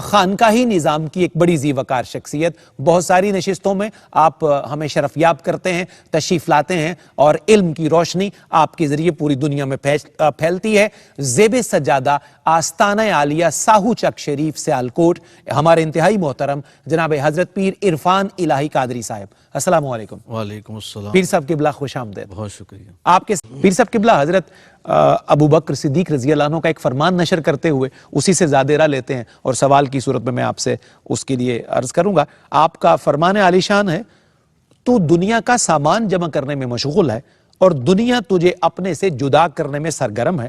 خانقاہی نظام کی ایک بڑی ذی وقار شخصیت، بہت ساری نشستوں میں آپ ہمیں شرفیاب کرتے ہیں، تشریف لاتے ہیں اور علم کی روشنی آپ کے ذریعے پوری دنیا میں پھیلتی ہے۔ زیب سجادہ آستانہ عالیہ ساہو چک شریف سیالکوٹ ہمارے انتہائی محترم جناب حضرت پیر عرفان الہی قادری صاحب، السلام علیکم۔ وعلیکم السلام۔ پیر صاحب قبلہ خوش آمدید۔ بہت شکریہ۔ آپ کے پیر صاحب قبلہ حضرت ابو بکر صدیق رضی اللہ عنہ کا ایک فرمان نشر کرتے ہوئے اسی سے زیادہ راہ لیتے ہیں اور سوال کی صورت میں آپ سے اس کے لیے عرض کروں گا۔ آپ کا فرمان عالی شان ہے، تو دنیا کا سامان جمع کرنے میں مشغول ہے اور دنیا تجھے اپنے سے جدا کرنے میں سرگرم ہے۔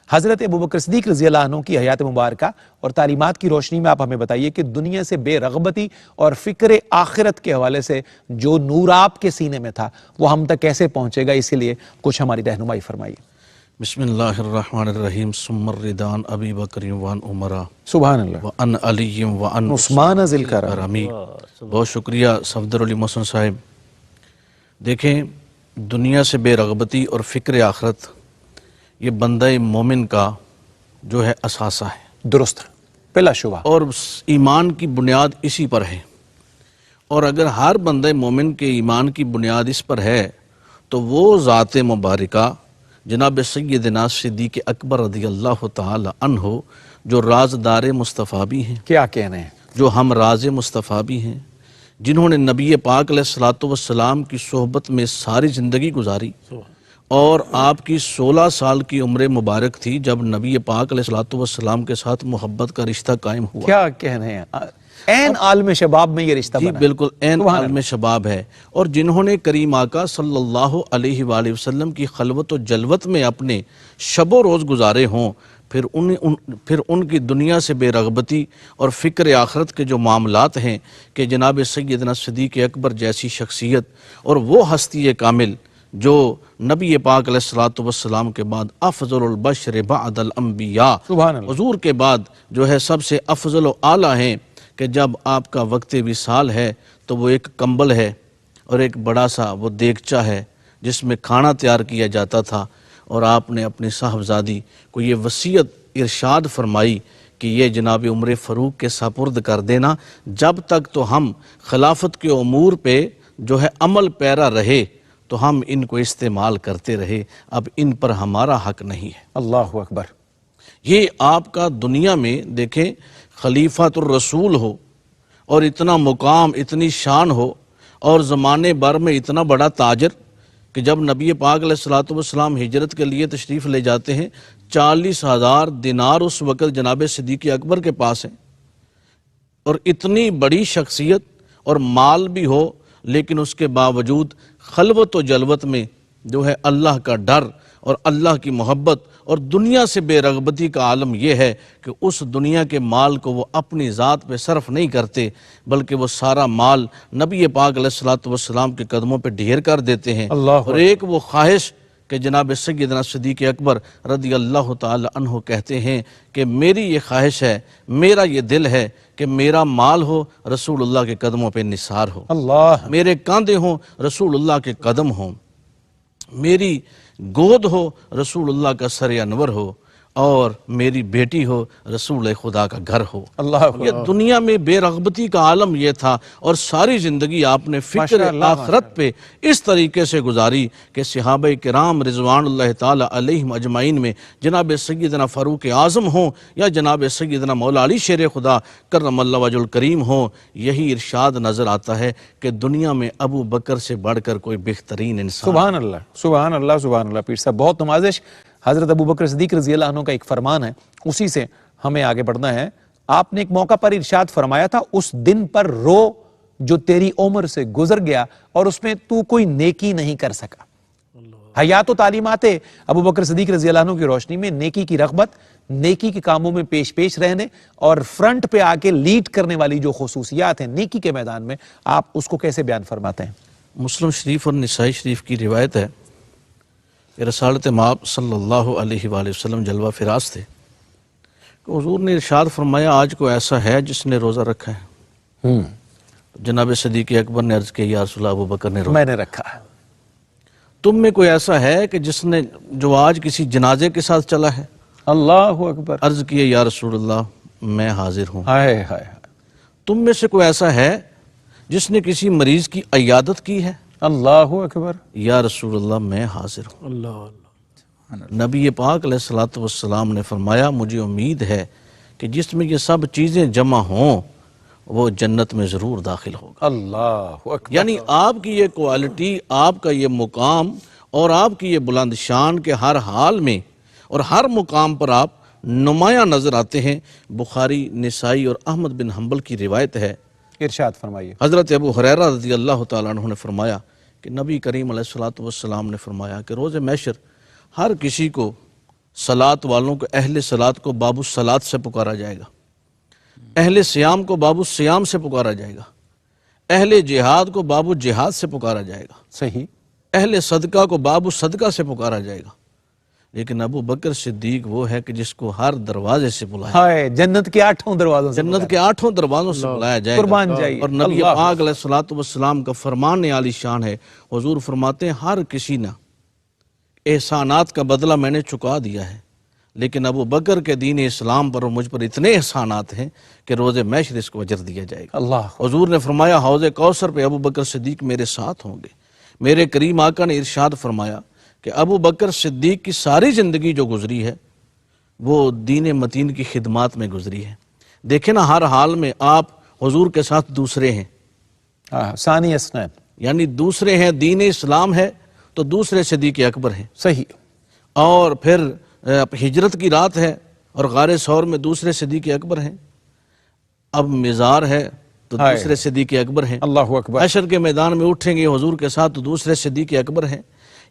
حضرت ابو بکر صدیق رضی اللہ عنہ کی حیات مبارکہ اور تعلیمات کی روشنی میں آپ ہمیں بتائیے کہ دنیا سے بے رغبتی اور فکر آخرت کے حوالے سے جو نور آپ کے سینے میں تھا وہ ہم تک کیسے پہنچے گا، اسی لیے کچھ ہماری رہنمائی فرمائیے۔ بسم اللہ الرحمن الرحیم۔ ثم الردان ابی بکر وان عمرہ سبحان اللہ وان علی وان عثمان ذی الکرم۔ بہت شکریہ صفدر علی محسن صاحب۔ دیکھیں، دنیا سے بے رغبتی اور فکر آخرت یہ بندہ مومن کا جو ہے اثاثہ ہے، درست، بلا شبہ، اور ایمان کی بنیاد اسی پر ہے۔ اور اگر ہر بندہ مومن کے ایمان کی بنیاد اس پر ہے تو وہ ذات مبارکہ جناب سیدنا صدیق اکبر رضی اللہ تعالی عنہ جو رازدار مصطفیٰ بھی ہیں، کیا کہنے ہیں، جو ہم راز مصطفیٰ بھی ہیں، جنہوں نے نبی پاک علیہ الصلوۃ والسلام کی صحبت میں ساری زندگی گزاری، اور آپ کی 16 سال کی عمر مبارک تھی جب نبی پاک علیہ الصلوۃ والسلام کے ساتھ محبت کا رشتہ قائم ہوا۔ کیا کہنے ہیں، عین عالم شباب میں یہ رشتہ جی بنا۔ بالکل عین عالم شباب ہے، اور جنہوں نے کریم آقا صلی اللہ علیہ وآلہ وسلم کی خلوت و جلوت میں اپنے شب و روز گزارے ہوں، پھر ان کی دنیا سے بے رغبتی اور فکر آخرت کے جو معاملات ہیں کہ جناب سیدنا صدیق اکبر جیسی شخصیت اور وہ ہستی کامل جو نبی پاک علیہ الصلوۃ والسلام کے بعد افضل البشر بعد الانبیاء، سبحان اللہ، حضور کے بعد جو ہے سب سے افضل و اعلیٰ ہیں، کہ جب آپ کا وقت وصال ہے تو وہ ایک کمبل ہے اور ایک بڑا سا وہ دیگچہ ہے جس میں کھانا تیار کیا جاتا تھا، اور آپ نے اپنی صاحبزادی کو یہ وصیت ارشاد فرمائی کہ یہ جناب عمر فاروق کے سپرد کر دینا، جب تک تو ہم خلافت کے امور پہ جو ہے عمل پیرا رہے تو ہم ان کو استعمال کرتے رہے، اب ان پر ہمارا حق نہیں ہے۔ اللہ اکبر۔ یہ آپ کا دنیا میں دیکھیں خلیفۃ الرسول ہو اور اتنا مقام، اتنی شان ہو، اور زمانے بھر میں اتنا بڑا تاجر کہ جب نبی پاک علیہ الصلوۃ والسلام ہجرت کے لیے تشریف لے جاتے ہیں 40,000 دینار اس وقت جناب صدیق اکبر کے پاس ہیں، اور اتنی بڑی شخصیت اور مال بھی ہو، لیکن اس کے باوجود خلوت و جلوت میں جو ہے اللہ کا ڈر اور اللہ کی محبت اور دنیا سے بے رغبتی کا عالم یہ ہے کہ اس دنیا کے مال کو وہ اپنی ذات پہ صرف نہیں کرتے، بلکہ وہ سارا مال نبی پاک علیہ الصلوۃ والسلام کے قدموں پہ ڈھیر کر دیتے ہیں۔ اور ایک وہ خواہش کہ جناب سیدنا صدیق اکبر رضی اللہ تعالی عنہ کہتے ہیں کہ میری یہ خواہش ہے، میرا یہ دل ہے کہ میرا مال ہو رسول اللہ کے قدموں پہ نثار ہو، اللہ، میرے کاندھے ہوں رسول اللہ کے قدم ہوں، میری گود ہو رسول اللہ کا سر انور ہو، اور میری بیٹی ہو رسول خدا کا گھر ہو۔ اللہ یہ دنیا میں بے رغبتی کا عالم یہ تھا، اور ساری زندگی آپ نے فکر آخرت پہ اس طریقے سے گزاری کہ صحابہ کرام رضوان اللہ تعالی علیہم اجمعین میں جناب سیدنا فاروق اعظم ہوں یا جناب سیدنا مولا علی شیر خدا کرم اللہ وجہ الکریم ہوں، یہی ارشاد نظر آتا ہے کہ دنیا میں ابو بکر سے بڑھ کر کوئی بہترین انسان۔ سبحان اللہ، سبحان اللہ، سبحان اللہ۔ پیر صاحب بہت نوازش۔ حضرت ابو بکر صدیق رضی اللہ عنہ کا ایک فرمان ہے، اسی سے ہمیں آگے بڑھنا ہے۔ آپ نے ایک موقع پر ارشاد فرمایا تھا، اس دن پر رو جو تیری عمر سے گزر گیا اور اس میں تو کوئی نیکی نہیں کر سکا۔ حیات و تعلیمات ابو بکر صدیق رضی اللہ عنہ کی روشنی میں نیکی کی رغبت، نیکی کے کاموں میں پیش رہنے اور فرنٹ پہ آ کے لیڈ کرنے والی جو خصوصیات ہیں نیکی کے میدان میں، آپ اس کو کیسے بیان فرماتے ہیں؟ مسلم شریف اور نسائی شریف کی روایت ہے کہ رسالت مآب صلی اللہ علیہ وآلہ وسلم جلوہ فراز تھے کہ حضور نے ارشاد فرمایا آج کو ایسا ہے جس نے روزہ رکھا ہے۔ جناب صدیق اکبر نے عرض کیا یا رسول اللہ ابو بکر نے روزہ میں نے رکھا ہے۔ تم میں کوئی ایسا ہے کہ جس نے جو آج کسی جنازے کے ساتھ چلا ہے؟ اللہ اکبر۔ عرض کیا یا رسول اللہ میں حاضر ہوں۔ ہائے ہائے، تم میں سے کوئی ایسا ہے جس نے کسی مریض کی عیادت کی ہے؟ اللہ اکبر، یا رسول اللہ میں حاضر ہوں۔ نبی پاک علیہ الصلوۃ والسلام نے فرمایا مجھے امید ہے کہ جس میں یہ سب چیزیں جمع ہوں وہ جنت میں ضرور داخل ہوگا۔ اللہ اکبر، یعنی آپ کی یہ کوالٹی، آپ کا یہ مقام اور آپ کی یہ بلند شان کے ہر حال میں اور ہر مقام پر آپ نمایاں نظر آتے ہیں۔ بخاری، نسائی اور احمد بن حنبل کی روایت ہے، ارشاد فرمائیے۔ حضرت ابو ہریرہ رضی اللہ تعالیٰ عنہ نے فرمایا کہ نبی کریم علیہ الصلوۃ والسلام نے فرمایا کہ روز محشر ہر کسی کو صلاۃ والوں کو، اہل صلاۃ کو باب الصلاۃ سے پکارا جائے گا، اہل سیام کو باب السیام سے پکارا جائے گا، اہل جہاد کو باب الجہاد سے پکارا جائے گا، صحیح، اہل صدقہ کو باب الصدقہ سے پکارا جائے گا، لیکن ابو بکر صدیق وہ ہے کہ جس کو ہر دروازے سے بلایا، ہائے جنت کے 8 دروازوں سے، جنت کے 8 دروازوں سے بلایا جائے گا۔ قربان جائیے، اور نبی پاک علیہ الصلوۃ والسلام کا فرمان عالی شان ہے، حضور فرماتے ہیں ہر کسی نے احسانات کا بدلہ میں نے چکا دیا ہے، لیکن ابو بکر کے دین اسلام پر اور مجھ پر اتنے احسانات ہیں کہ روز محشر اس کو اجر دیا جائے گا۔ اللہ، حضور نے فرمایا حوض کوثر پہ ابو بکر صدیق میرے ساتھ ہوں گے۔ میرے کریم آقا نے ارشاد فرمایا کہ ابو بکر صدیق کی ساری زندگی جو گزری ہے وہ دین متین کی خدمات میں گزری ہے۔ دیکھیں نا ہر حال میں آپ حضور کے ساتھ دوسرے ہیں، ثانی اسنین، یعنی دوسرے ہیں، دین اسلام ہے تو دوسرے صدیق اکبر ہیں، صحیح، اور پھر ہجرت کی رات ہے اور غار ثور میں دوسرے صدیق اکبر ہیں، اب مزار ہے تو دوسرے صدیق اکبر ہیں، اللہ اکبر، حشر کے میدان میں اٹھیں گے حضور کے ساتھ تو دوسرے صدیق اکبر ہیں۔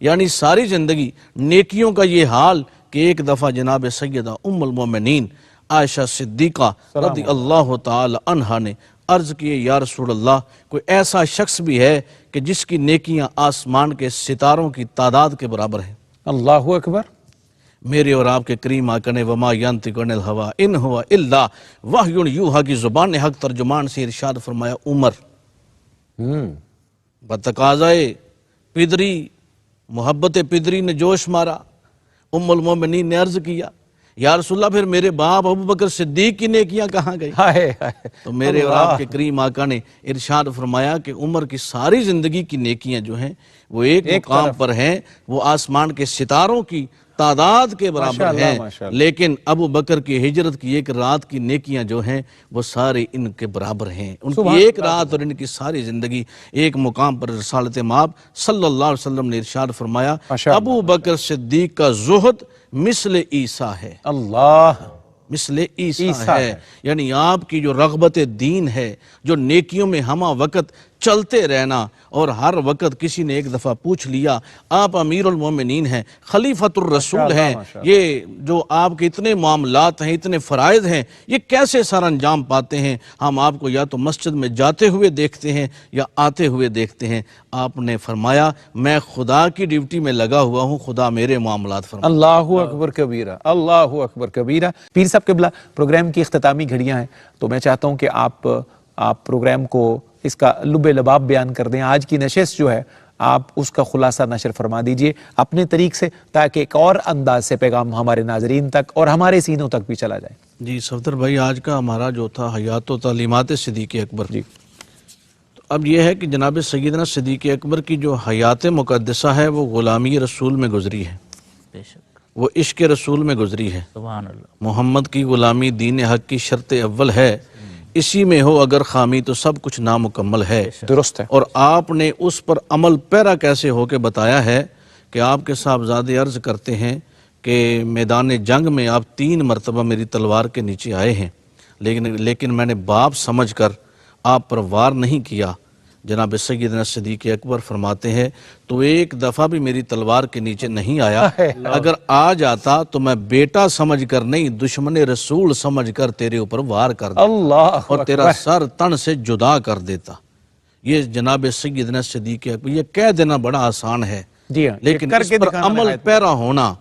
یعنی ساری زندگی نیکیوں کا یہ حال کہ ایک دفعہ جناب سیدہ ام المومنین عائشہ صدیقہ رضی اللہ تعالی عنہا نے عرض کیے یا رسول اللہ کوئی ایسا شخص بھی ہے کہ جس کی نیکیاں آسمان کے ستاروں کی تعداد کے برابر ہیں؟ اللہ اکبر، میرے اور آپ کے کریم آقا نے وما ینطق عن الہوی ان ہوا الا وحی یوحی کی زبان حق ترجمان سے ارشاد فرمایا عمر بتقاضائے پدری، محبت پدری نے جوش مارا، ام المومنین نے عرض کیا یا رسول اللہ پھر میرے باپ ابو بکر صدیق کی نیکیاں کہاں گئی؟ ہائے ہائے، تو میرے اور آپ کے کریم آقا نے ارشاد فرمایا کہ عمر کی ساری زندگی کی نیکیاں جو ہیں وہ ایک مقام پر ہیں، وہ آسمان کے ستاروں کی تعداد کے برابر ہیں، لیکن ابو بکر کی ہجرت کی ایک رات کی نیکیاں جو ہیں وہ سارے ان کے برابر ہیں۔ ان کی ایک رات اور ان کی ساری زندگی ایک مقام پر رسالت مآب صلی اللہ علیہ وسلم نے ارشاد فرمایا ابو بکر صدیق کا زہد مثل عیسیٰ ہے، اللہ، مثل عیسیٰ ہے، یعنی آپ کی جو رغبت دین ہے، جو نیکیوں میں ہمہ وقت چلتے رہنا، اور ہر وقت کسی نے ایک دفعہ پوچھ لیا آپ امیر المومنین ہیں، خلیفۃ الرسول ہیں، یہ جو آپ کے اتنے معاملات ہیں، اتنے فرائض ہیں، یہ کیسے سر انجام پاتے ہیں؟ ہم آپ کو یا تو مسجد میں جاتے ہوئے دیکھتے ہیں یا آتے ہوئے دیکھتے ہیں۔ آپ نے فرمایا میں خدا کی ڈیوٹی میں لگا ہوا ہوں، خدا میرے معاملات فرمائے۔ اللہ اکبر کبیرہ، اللہ اکبر کبیرہ۔ پیر صاحب قبلہ پروگرام کی اختتامی گھڑیاں ہیں تو میں چاہتا ہوں کہ آپ پروگرام کو اس کا لب لباب بیان کر دیں۔ آج کی نشست جو ہے آپ اس کا خلاصہ نشر فرما دیجئے اپنے طریق سے، تاکہ ایک اور انداز سے پیغام ہمارے ناظرین تک اور ہمارے سینوں تک بھی چلا جائے۔ جی صفدر بھائی، آج کا ہمارا جو تھا حیات و تعلیمات صدیق اکبر، جی، اب یہ ہے کہ جناب سیدنا صدیق اکبر کی جو حیات مقدسہ ہے وہ غلامی رسول میں گزری ہے، بے شک، وہ عشق رسول میں گزری ہے۔ سبحان اللہ، محمد کی غلامی دین حق کی شرط اول ہے، اسی میں ہو اگر خامی تو سب کچھ نامکمل ہے۔ درست ہے، اور آپ نے اس پر عمل پیرا کیسے ہو کے بتایا ہے کہ آپ کے صاحبزادے عرض کرتے ہیں کہ میدان جنگ میں آپ 3 مرتبہ میری تلوار کے نیچے آئے ہیں، لیکن میں نے باپ سمجھ کر آپ پر وار نہیں کیا۔ جناب سیدنا صدیق اکبر فرماتے ہیں تو ایک دفعہ بھی میری تلوار کے نیچے نہیں آیا، اگر آ جاتا تو میں بیٹا سمجھ کر نہیں دشمن رسول سمجھ کر تیرے اوپر وار کر دیتا اللہ اور تیرا سر تن سے جدا کر دیتا۔ یہ جناب سیدنا صدیق اکبر، یہ کہہ دینا بڑا آسان ہے، جی ہاں، لیکن اس پر عمل پیرا ہونا،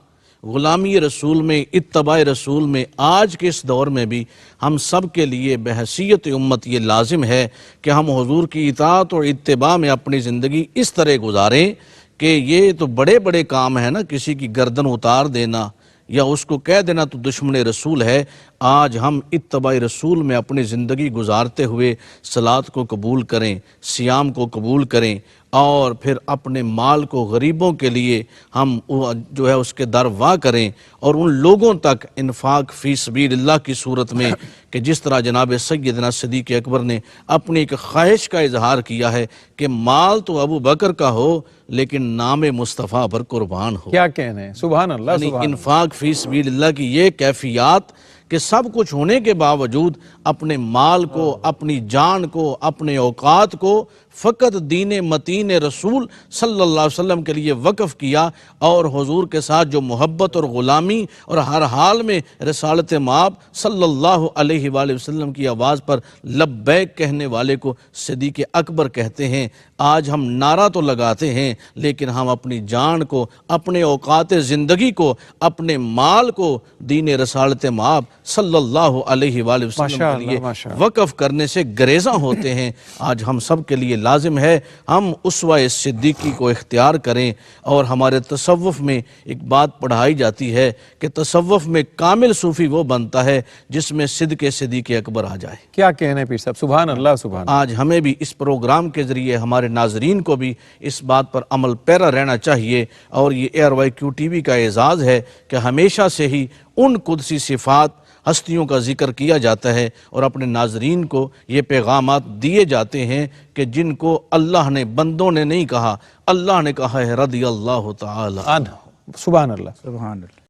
غلامی رسول میں، اتباع رسول میں، آج کے اس دور میں بھی ہم سب کے لیے بحیثیت امت یہ لازم ہے کہ ہم حضور کی اطاعت اور اتباع میں اپنی زندگی اس طرح گزاریں کہ یہ تو بڑے بڑے کام ہیں نا، کسی کی گردن اتار دینا یا اس کو کہہ دینا تو دشمن رسول ہے۔ آج ہم اتباع رسول میں اپنی زندگی گزارتے ہوئے صلاۃ کو قبول کریں، صیام کو قبول کریں، اور پھر اپنے مال کو غریبوں کے لیے ہم جو ہے اس کے در واہ کریں، اور ان لوگوں تک انفاق فی سبیل اللہ کی صورت میں کہ جس طرح جناب سیدنا صدیق اکبر نے اپنی ایک خواہش کا اظہار کیا ہے کہ مال تو ابو بکر کا ہو لیکن نام مصطفیٰ پر قربان ہو۔ کیا کہنے ہیں، سبحان اللہ، یعنی سبحان اللہ۔ انفاق فی سبیل اللہ کی یہ کیفیات کہ سب کچھ ہونے کے باوجود اپنے مال کو، اپنی جان کو، اپنے اوقات کو فقط دین متین رسول صلی اللہ علیہ وسلم کے لیے وقف کیا، اور حضور کے ساتھ جو محبت اور غلامی اور ہر حال میں رسالت مآب صلی اللہ علیہ وآلہ وسلم کی آواز پر لبیک کہنے والے کو صدیق اکبر کہتے ہیں۔ آج ہم نعرہ تو لگاتے ہیں لیکن ہم اپنی جان کو، اپنے اوقات زندگی کو، اپنے مال کو دین رسالت مآب صلی اللہ علیہ وآلہ وسلم کے لیے وقف کرنے سے گریزاں ہوتے ہیں۔ آج ہم سب کے لیے لازم ہے ہم اسوہ صدیقی کو اختیار کریں، اور ہمارے تصوف میں ایک بات پڑھائی جاتی ہے کہ تصوف میں کامل صوفی وہ بنتا ہے جس میں صدق صدیق اکبر آ جائے۔ کیا کہنے پیر صاحب، سبحان اللہ، سبحان اللہ۔ آج ہمیں بھی اس پروگرام کے ذریعے ہمارے ناظرین کو بھی اس بات پر عمل پیرا رہنا چاہیے، اور یہ ARYQ TV کا اعزاز ہے کہ ہمیشہ سے ہی ان قدسی صفات ہستیوں کا ذکر کیا جاتا ہے، اور اپنے ناظرین کو یہ پیغامات دیے جاتے ہیں کہ جن کو اللہ نے، بندوں نے نہیں کہا، اللہ نے کہا ہے رضی اللہ تعالی عنہ۔ سبحان اللہ، سبحان اللہ۔